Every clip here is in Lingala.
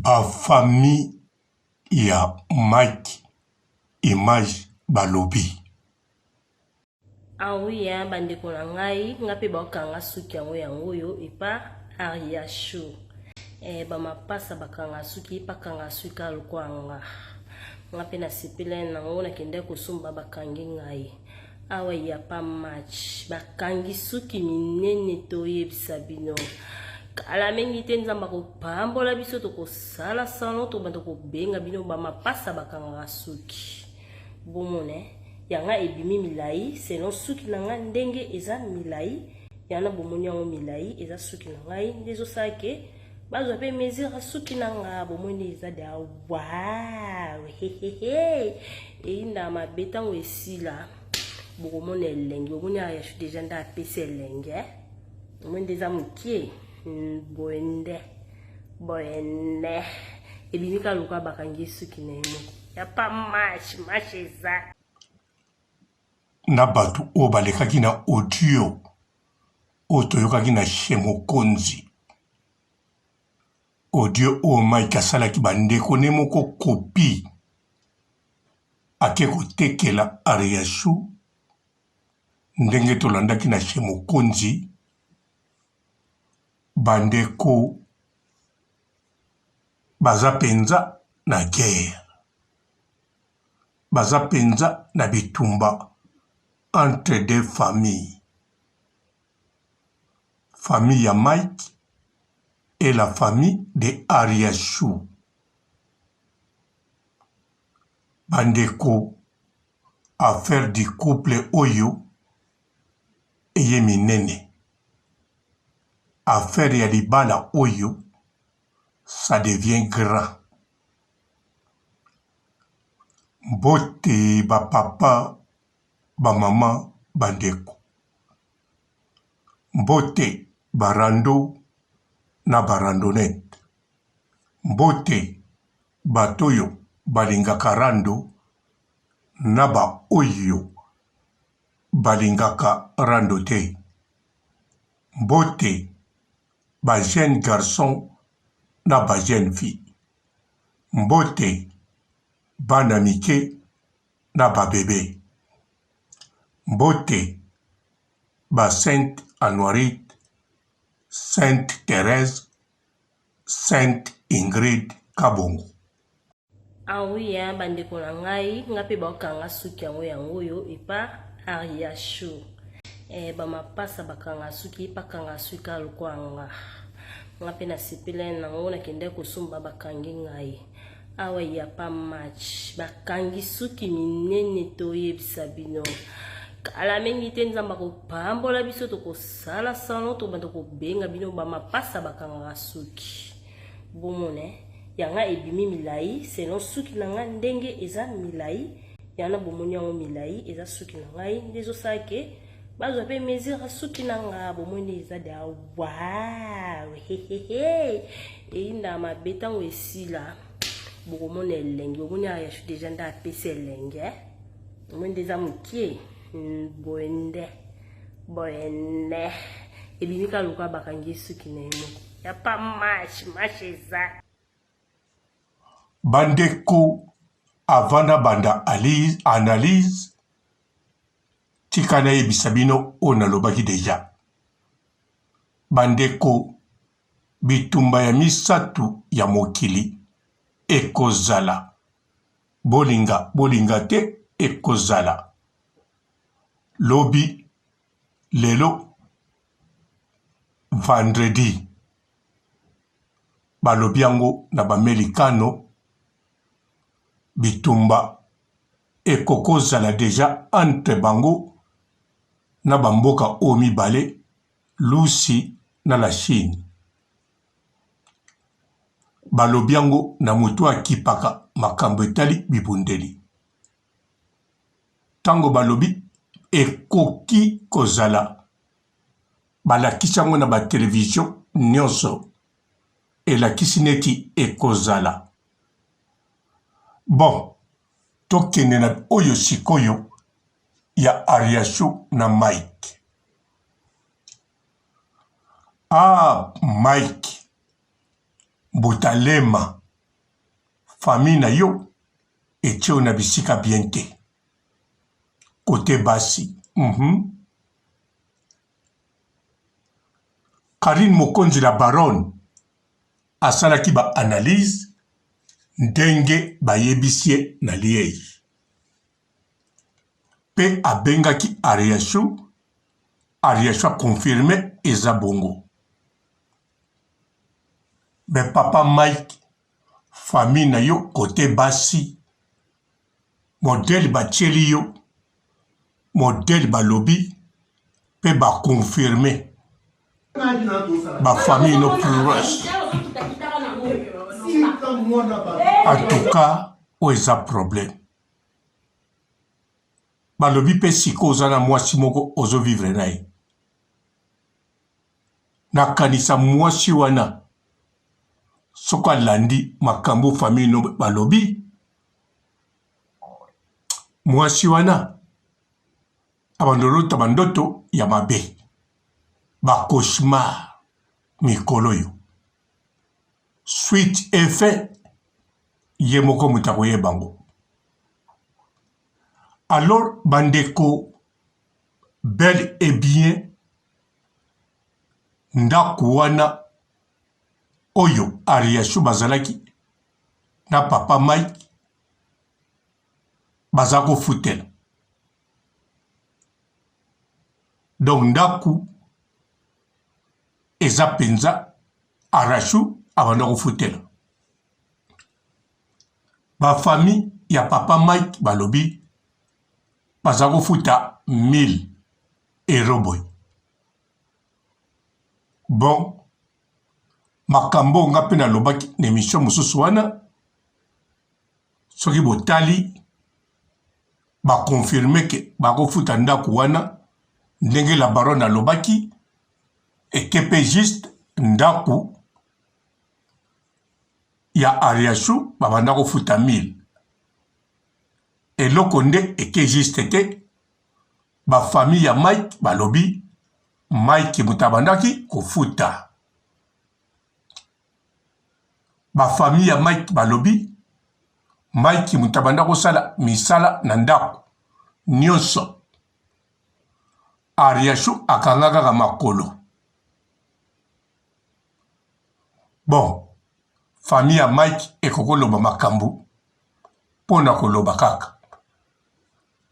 ba famille ya Mike Image balobi. Ah oui, bandeko na ngai ngape bakanga suki yango yo epa Aria Show. Bamapasa bakanga suki pakanga suki alukwanga. Ngape na sipile na ngona kende kusumba bakangi ngai. Awa ya pa match bakangi suki minene toye bisabino. Kala mengi tenza mbako pambola biso to kosala salon to bando ko benga bino bamapasa bakanga suki. Bomone yanga ebimi milai selon suki nanga ndenge eza milai yana bomoni yango milai eza suki nanga ndezo sake bazo pe mesure suki nanga bomoni eza da wow hehehe inda mabeta ngo esila bomoni elenge bomoni ya déjà nda pese elenge bomoni déjà mukie boende ebimi ka luka bakangi suki na yemo ya pa match eza na batu o balekaki na audio o toyokaki na Shemokonzi audio o Mike asalaki bandeko ne moko kopi ake kotekela Aria Show ndenge tolandaki na Shemokonzi bandeko baza penza na guerre baza penza na bitumba entre deux familles. Famille ya Mike et la famille de Aria Show. Bandeko, affaire du couple Oyo eye minene. Affaire ya libala Oyo, ça devient grand. Mbote ba papa ba mama bandeko. Mbote barando na barandonette. Mbote batoyo balingaka rando na ba oyo balingaka rando te. Mbote ba jeune garçon na ba jeune fille. Mbote bana mike na ba bébé. Mbote ba Sainte Anoirite, Sainte Thérèse, Sainte Ingrid Kabongo. Ah oui, bandeko na ngai ngape bakanga suki yango yo epa Aria Show. Bamapasa bakanga suki pakanga suki alukwanga. Ngape na sipile na ngona kende kusumba bakangi ngai. Awa ya pa match bakangi suki minene toye bisabino. Kala mengi tenza mbako pambola biso to kosala salon to bando ko benga bino bamapasa bakanga suki. Bomone yanga ebimi milai selon suki nanga ndenge eza milai yana bomoni yango milai eza suki nanga ndezo sake bazo pe mesure suki nanga bomoni eza da wow hehehe inda mabeta ngo esila bomoni elenge bomoni ya déjà nda pese elenge bomoni déjà mukie boende ebimi ka luka bakangi suki na yemo ya pa match eza Bandeko avana banda analyse tikana ebisabino ona lobaki deja. Bandeko bitumba ya misatu ya mokili ekozala. Bolinga te ekozala. Lobi lelo vendredi. Balobi yango na bamelikano bitumba ekokozala deja entre bango na bamboka o mibale Lusi na la Chine. Balobi yango na mutu akipaka makambo etali bibundeli. Tango balobi ekoki kozala balakisi yango na ba television nyonso elakisi neti ekozala. Bon, tokende na oyo sikoyo ya Aria Show na Mike. Ah, Mike Butalema famille na yo etio na bisika bien te. Côté basi. Karine Mokonzi la baronne asalaki ba analyse ndenge bayebisie na liei. Pe abengaki Ariachou a confirmé eza bongo. Mais papa Mike, famille na yo côté basi, modèle batieli yo, modèle balobi, pe ba confirmé. Ba famille no plus rush. En tout cas, où est un problème? Balobi pe siko ozana mwasi moko ozo vivre na ye. Nakanisa mwasi wana soko alandi makambo famille no balobi mwasi wana abandolota bandoto ya mabe ba cauchemar mikolo yo suite effet ye moko mutako ye bango. Alors bandeko bel et bien ndaku wana oyo Ariachou bazalaki na papa Mike bazako futela. Donc ndaku eza penza Ariachou abandako futela. Ba famille ya papa Mike balobi bazako futa 1000 € boy. Bon, makambo nga pe nalobaki na émission mosusu wana soki botali ba confirmer ke bako futa ndaku wana ndenge la baronne alobaki ekepe juste ndaku ya Ariachou babandako futa 1000. Eloko nde eke juste te ba famille ya Mike balobi Mike mutabandaki kofuta. Ba famille ya Mike balobi Mike mutabandako sala misala na ndako nyonso. Ariachou akangaka makolo. Bon, famille ya Mike ekokoloba makambu pona koloba kaka.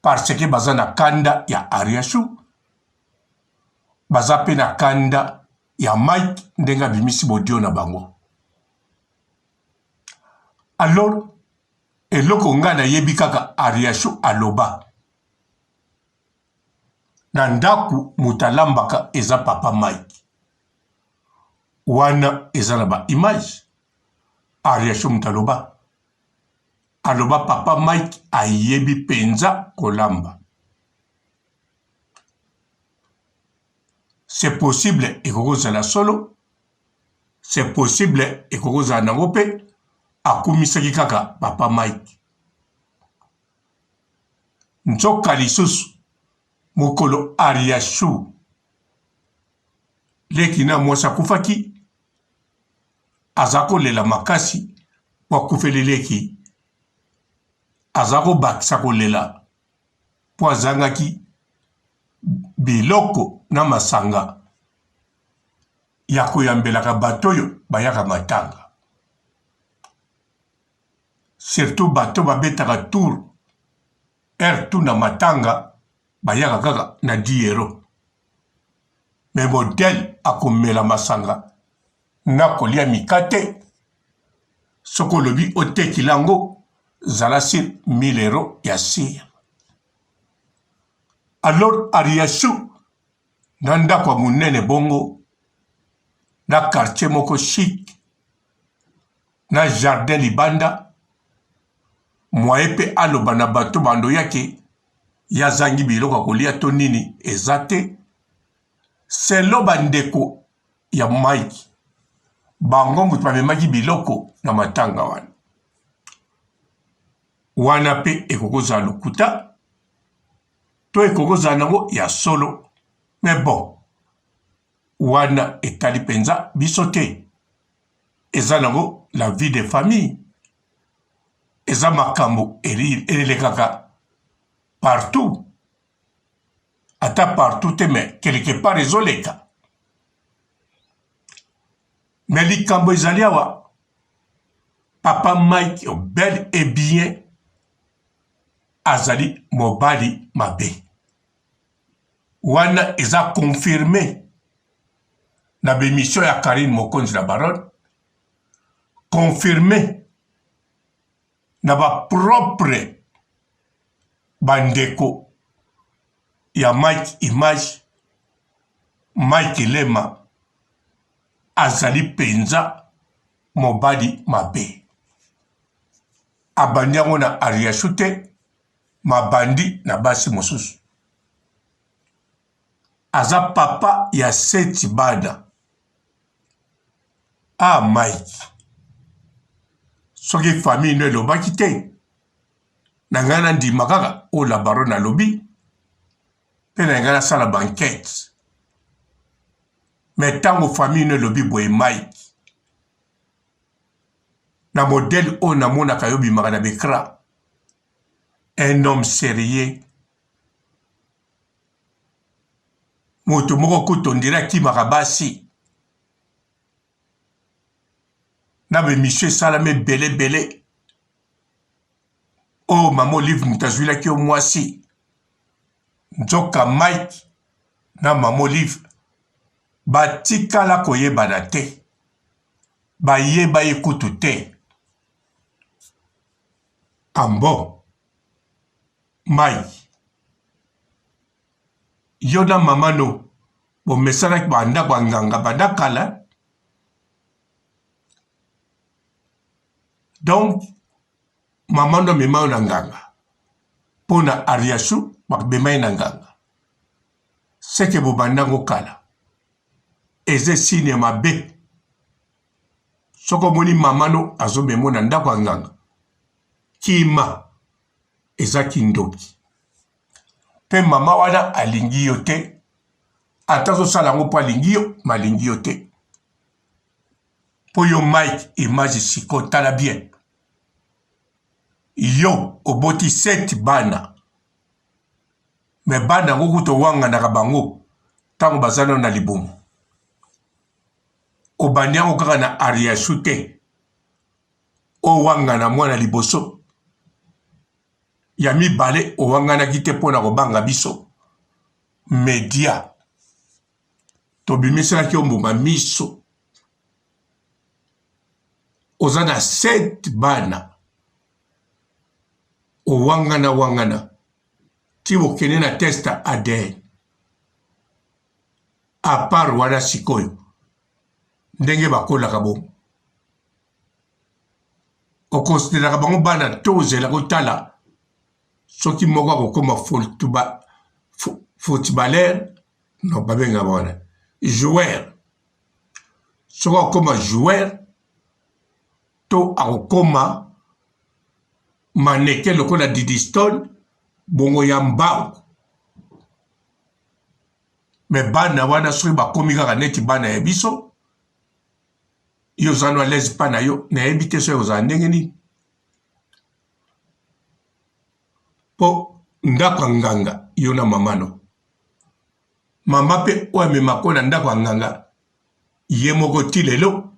Parce que baza na kanda ya Ariachou, baza pe na kanda ya Mike ndenga bimisi bodio na bango. Alors, eloko nga na yebi kaka Ariachou aloba. Na ndaku mutalambaka eza papa Mike. Wana eza na ba image. Ariachou mutaloba. Aloba papa Mike ayebi penza kolamba. C'est possible ekokoza la solo. C'est possible ekokoza nango pe akumisaki kaka papa Mike. Nzoka lisusu mokolo Ariachou leki na mwasa kufaki azako lela makasi wakufeli leki azako bakisa kolela po azangaki biloko na masanga ya koyambelaka bato oyo bayaka matanga. Surtout bato babetaka tour tu na matanga bayaka kaka na 10 €. Mais modèle akomela masanga na kolia mikate soko lobi oteki lango zala sur 1000 € ya sire. Alors Ariachou na ndako ya munene bongo na quartier moko chic na jardin libanda mwaye pe aloba na bato bando yake yazangi biloko kolia to nini eza te. Selo bandeko ya Mike bango mutu bamemaki biloko na matanga wana. Wana pe ekokoza lokuta to ekokoza nango ya solo. Mais bon, wana etali penza biso te. Eza nango la vie de famille. eza makambo elelekaka partout ata partout te mais quelque part ezoleka mais likambo ezali awa papa Mike bel et bien azali mobali mabe wana eza confirmé na bémission ya Karine Mokonzi na Baronne confirmé na ba propre bandeko ya Mike Image Mike Lema azali penza mobali mabe abandi yango na Ariashu te mabandi na basi mosusu aza papa ya 7 bana Mike soki famille no elobaki te na ngai na ndima kaka oyo la Baronne alobi mpe na ngai nasala bankete me ntango famille no elobi boye Mike na modèle oyo namonaka yo bimaka na bekra un homme sérieux moto moko kuta ondire akimaka basi na bemission esalami ebele oyo mama Olive moto azwilaki yo mwasi nzoka Mike na mama Olive batikala koyebana te bayeba ye kutu te ambo Mike yo na mama no bomesalaki bandako ya nganga bandakala donc mama no amema yo na nganga mpo na Ariashu bakobema ye na nganga seke bobandango kala eza signe mabe soki omoni mama no azomema na ndako ya nganga kima eza kindoki mpe mama wana alingi yo te ata azosala yango mpo alingi yo malingi yo te mpo yo Mike Image siko tala bien yo oboti 7 bana me bana yango kuta owanganaka bango ntango baza nano na libumu obandi yango kaka na Ariashu te owangana mwana liboso ya mibale owanganaki te mpo na kobanga biso media tobimiselaki yo mbuma miso oza na 7 bana owangana ti okende na test ADN apart wana sikoyo ndenge bakolaka bongo okonsideraka bango bana to ozela kotala soki moko akokoma footballer non babenga bona joueur soki akokoma joueur to akokoma maneke lokola Didi Stone bongo ya mbangu me bana wana soki bakomi kaka neti bana ya biso yo oza no alaise mpa na yo nayebi te soki ozala ndenge nini mpo ndako ya nganga yo na mama no mama mpe oyo amemako na ndako ya nganga ye moko ti lelo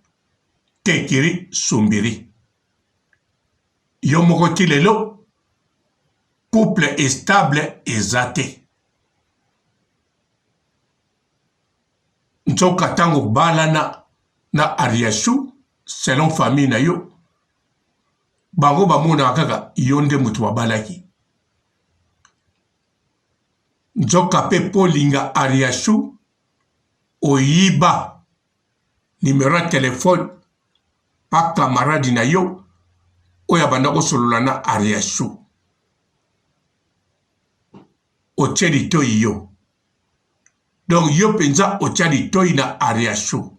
tekiri sumbiri yo moko ti lelo couple stable eza te nzoka ntango balana na Ariashu selon famille na yo bango bamonaka kaka yo nde moto babalaki nzoka mpe polinga Ariashu oyiba numero ya telefone pa kamaradi na yo oyo abanda kosolola na Ariashu otie litoi yo donc yo mpenza otia litoi na Ariashu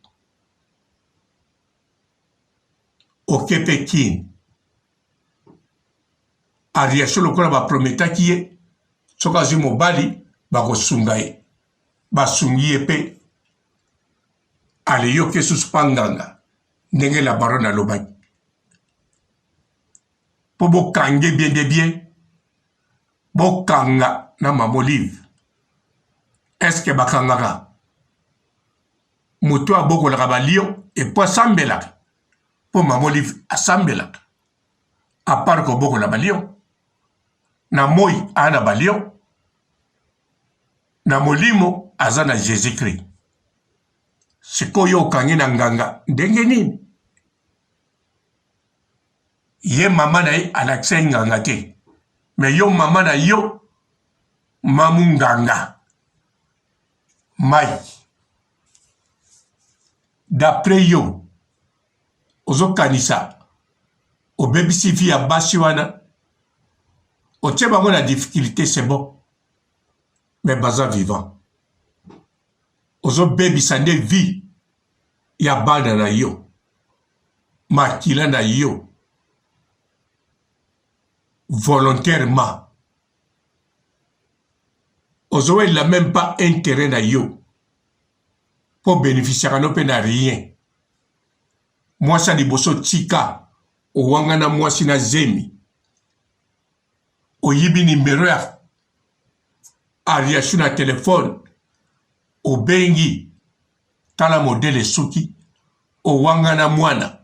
oke mpe kini Ariashu lokola baprometaki ye soki azwi mobali bakosunga ye basungi ye mpe ale yo ke susu mpa nganga ndenge la Baronne alobaki pour bokange bien. Bokanga na mamolive. Est-ce que bakangaka? Mutu aboko la kabalio et pour sambelaka. Pour mamolive asambelaka. À part que boko la balio. Na moi ana balio. Na molimo azana Jésus-Christ. Sikoyo kange na nganga ndenge nini? Ye mama na ye alakse nganga te. Mais yo mama na yo mamu nganga. Mai. D'après yo ozo kanisa o bebisi fi ya basi wana o tcheba la difficulté c'est bon. Mais baza vivant. Ozo baby sande vie ya bana na yo. Makila na yo. Volontairement. Ozo il n'a même pas intérêt na yo. Pour bénéficier à nos peine rien. Moi ça di boso tika. O wangana moi sina zemi. O yibi numéro ya. Ariashu na téléphone. O bengi tala modele suki o wangana mwana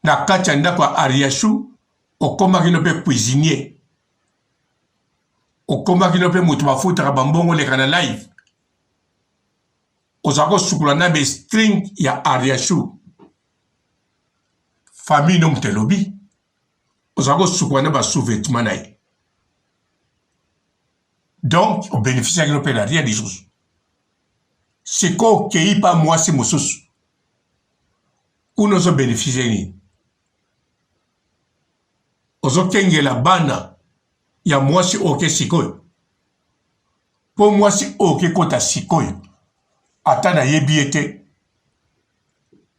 na kacha ndakwa Ariashu o koma kino pe cuisinier o koma kino pe mutu mafuta kabambongo le kana live o zako sukula na be string ya Ariashu famille no mtelobi o zako sukula na ba sous-vêtement na ye. Donc, on bénéficie de nos rien des choses. C'est qu'on ne pas moi, c'est mon sous. Où nous avons bénéficié. Nous avons la bana. Il y a moi, c'est OK, sikoy. Pour moi, c'est OK, kota sikoy. Attends, na yebiete.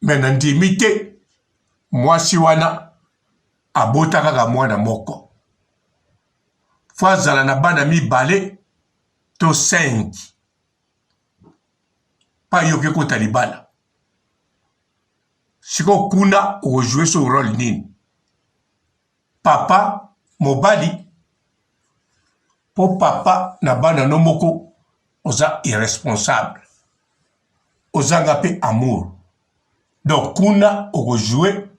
Mais dans l'intimité, moi, si wana, abotaka ka mwana moko. Fazala na bana mi balé to 5. Pas yoke ko talibala. Siko kuna o jouer ce rôle nini. Papa mobali po papa na bana no moko oza irresponsable. Oza ngape amour. Donc kuna o jouer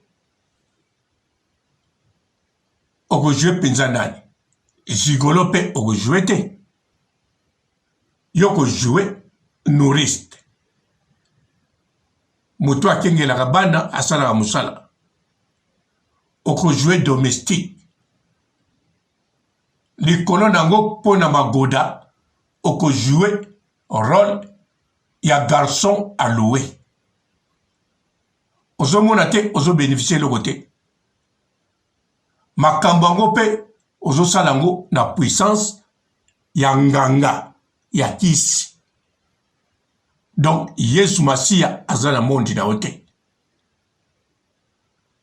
penza nani. Gigolo pe o jouer te. Yoko jouer nourriste. Mutu akenge la kabana asala la musala. Oko jouer domestique. Les colons nango pona magoda oko jouer rôle ya garçon à louer. Ozo monate ozo bénéficier le côté. Makambango pe ozo salango na puissance ya nganga ya kisi. Donc Yesu Masia azana mondi na ote.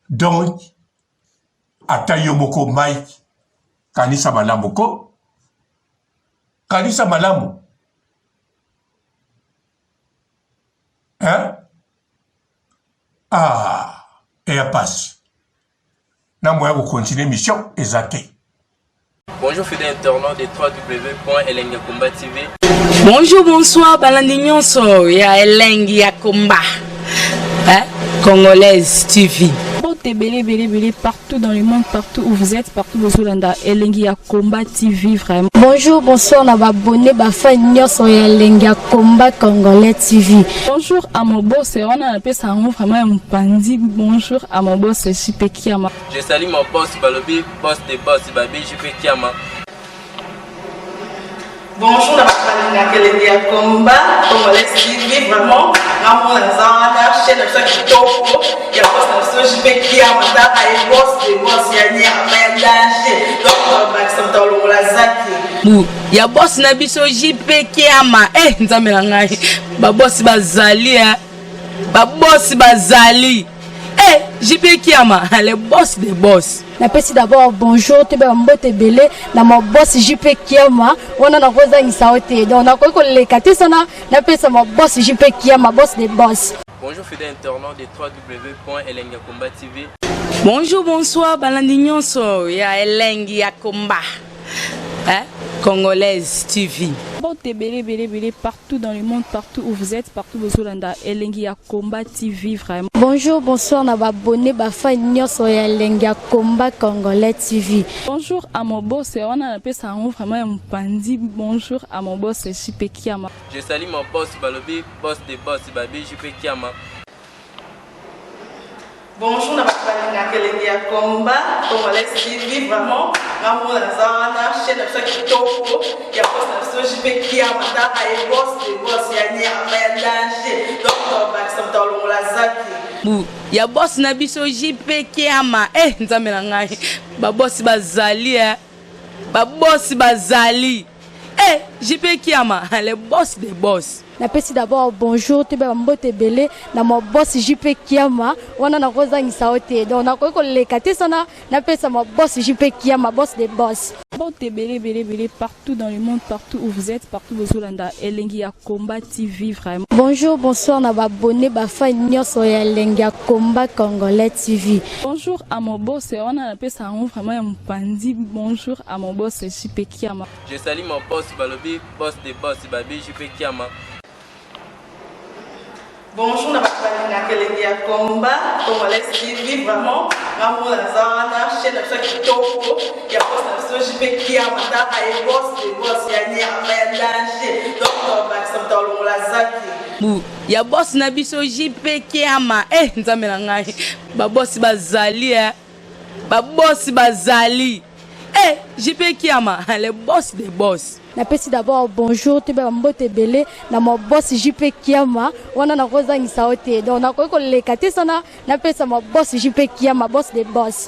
Donc atayo moko Mike kanisa malamu ko kanisa malamu. Hein? Ah, et à passe. Na moya ko continuer mission exacte. Bonjour fidèles internautes de www.elengiakomba TV. Bonjour, bonsoir, balandi nyonso ya Elengi ya Komba. Congolaise TV. Belé partout dans le monde, partout où vous êtes, partout où vous êtes, Elengi ya Komba TV vraiment. Bonjour, bonsoir, na abonné ba fan nyonso ya Elengi ya Komba Congolais TV. Bonjour à mon boss, on a appelé ça vraiment un pandi. Bonjour à mon boss, JP Kiama. Je salue mon boss Balobi, boss de boss Babi, JP Kiama. Bonjour à la Elengi ya Komba Congolais TV vraiment. Namo na chaîne de chaque topo. Il y a boss de JP Kiama, ta et boss de boss ya ni amendage. Donc Maxime Tolo la zaki. Ya boss na biso JP Kiama. Nzambe na ngai. Ba boss bazali ba boss bazali. JP Kiama, le boss des boss. Napesi d'abord bonjour, te ba mbote belé na mon boss JP Kiama. On a kozangisa ote. Donc na ko lekate sana napesa mon boss JP Kiama, boss des boss. Bonjour fidèles internautes de www.elengiakomba TV. Bonjour, bonsoir, balandi nyonso ya Elengi ya Komba, Congolaise TV. Bon, belé partout dans le monde, partout où vous êtes, partout où vous êtes, Elengi ya Komba TV vraiment. Bonjour, bonsoir, na abonné bafa nyonso ya Elengi ya Komba Congolais TV. Bonjour à mon boss, on a appelé ça vraiment un pandi. Bonjour à mon boss, JP Kiama. Je salue mon boss Balobi, boss des boss, Babi JP Kiama. Bonjour, na Elengi ya Komba Congolais TV vraiment. Maman la zana chaîne de chaque kitoko ya boss na JP Kiama ta ay boss des boss ya ni ama danger. Donc ba samta longola zaki. Bu ya boss na biso JP Kiama nzambe na ngai ba boss bazali ba boss bazali JP Kiama le boss des boss. Napesi d'abord bonjour te ba mbote belé na mo boss JP Kiama wana na kozangisa ote donc na ko lekate sana napesa mo boss JP Kiama boss des boss. Bon, belé partout dans le monde, partout où vous êtes, partout où vous êtes, Elengi ya Komba TV vraiment. Bonjour, bonsoir, na abonné bafa nyonso ya Elengi ya Komba Congolais TV. Bonjour à mon boss, on a appelé ça vraiment un pandi. Bonjour à mon boss, JP Kiama. Je salue mon boss Balobi, boss des boss, Babi JP Kiama. Bonjour, na Elengi ya Komba Congolais TV vraiment. Maman la zana chaîne de chaque kitoko ya boss na JP Kiama ta ay boss des boss ya ni ama danger. Donc ba samta longola zaki. Bu ya boss na biso JP Kiama nzambe na ngai ba boss bazali ba boss bazali JP Kiama le boss des boss. Napesi d'abord bonjour te ba mbote belé na mo boss JP Kiama wana na kozangisa ote donc na ko lekate sana napesa mo boss JP Kiama boss des boss.